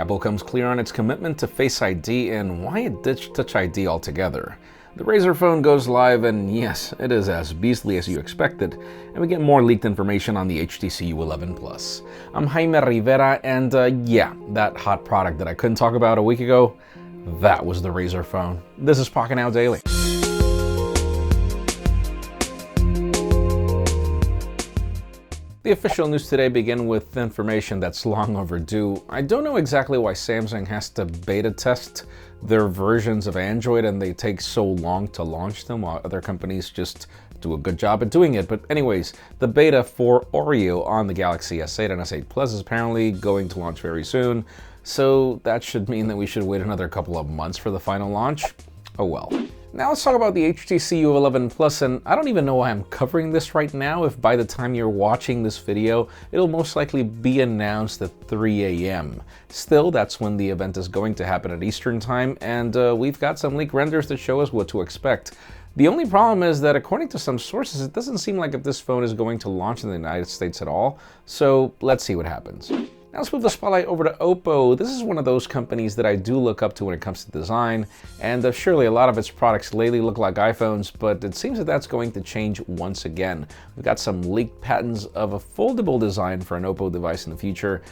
Apple comes clear on its commitment to Face ID and why it ditched Touch ID altogether. The Razer Phone goes live, and yes, it is as beastly as you expected, and we get more leaked information on the HTC U11 Plus. I'm Jaime Rivera, and yeah, that hot product that I couldn't talk about a week ago, that was the Razer Phone. This is Pocketnow Daily. The official news today begin with information that's long overdue. I don't know exactly why Samsung has to beta test their versions of Android and they take so long to launch them while other companies just do a good job at doing it. But anyways, the beta for Oreo on the Galaxy S8 NS8 Plus is apparently going to launch very soon. So that should mean that we should wait another couple of months for the final launch. Oh well. Now let's talk about the HTC U11 Plus, and I don't even know why I'm covering this right now if by the time you're watching this video, it'll most likely be announced at 3 a.m. Still, that's when the event is going to happen at Eastern Time, and we've got some leaked renders that show us what to expect. The only problem is that according to some sources, it doesn't seem like if this phone is going to launch in the United States at all, so let's see what happens. Now let's move the spotlight over to Oppo. This is one of those companies that I do look up to when it comes to design, and surely a lot of its products lately look like iPhones, but it seems that that's going to change once again. We've got some leaked patents of a foldable design for an Oppo device in the future.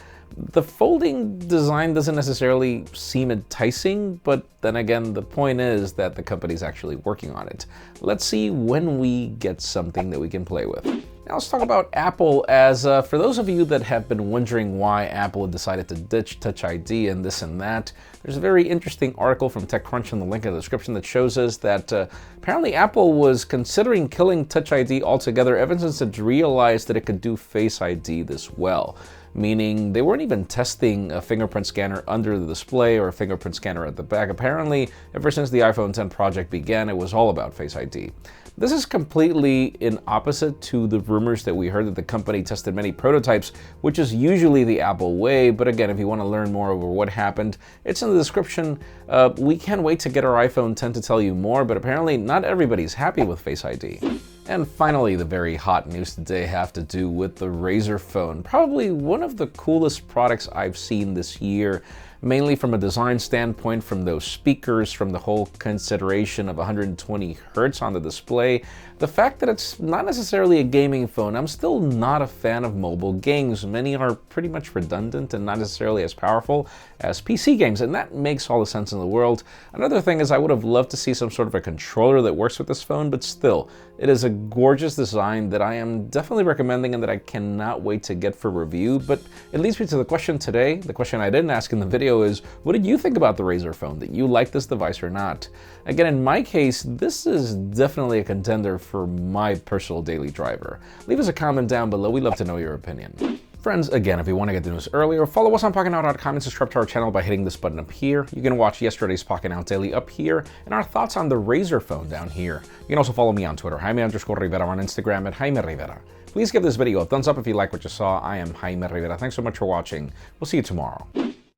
The folding design doesn't necessarily seem enticing, but then again, the point is that the company's actually working on it. Let's see when we get something that we can play with. Now let's talk about Apple, as for those of you that have been wondering why Apple decided to ditch Touch ID and this and that, there's a very interesting article from TechCrunch in the link in the description that shows us that apparently Apple was considering killing Touch ID altogether ever since it realized that it could do Face ID this well. Meaning they weren't even testing a fingerprint scanner under the display or a fingerprint scanner at the back. Apparently, ever since the iPhone X project began, it was all about Face ID. This is completely in opposite to the rumors that we heard that the company tested many prototypes, which is usually the Apple way. But again, if you want to learn more over what happened, it's in the description. We can't wait to get our iPhone X to tell you more, but apparently not everybody's happy with Face ID. And finally, the very hot news today have to do with the Razer Phone. Probably one of the coolest products I've seen this year, mainly from a design standpoint, from those speakers, from the whole consideration of 120 Hertz on the display. The fact that it's not necessarily a gaming phone, I'm still not a fan of mobile games. Many are pretty much redundant and not necessarily as powerful as PC games, and that makes all the sense in the world. Another thing is I would have loved to see some sort of a controller that works with this phone, but still, it is a gorgeous design that I am definitely recommending and that I cannot wait to get for review. But it leads me to the question today. The question I didn't ask in the video is, what did you think about the Razer Phone? Did you like this device or not? Again, in my case, this is definitely a contender for my personal daily driver. Leave us a comment down below. We'd love to know your opinion. Friends, again, if you want to get the news earlier, follow us on Pocketnow.com and subscribe to our channel by hitting this button up here. You can watch yesterday's Pocketnow Daily up here and our thoughts on the Razer Phone down here. You can also follow me on Twitter, Jaime_Rivera, on Instagram at Jaime Rivera. Please give this video a thumbs up if you like what you saw. I am Jaime Rivera. Thanks so much for watching. We'll see you tomorrow.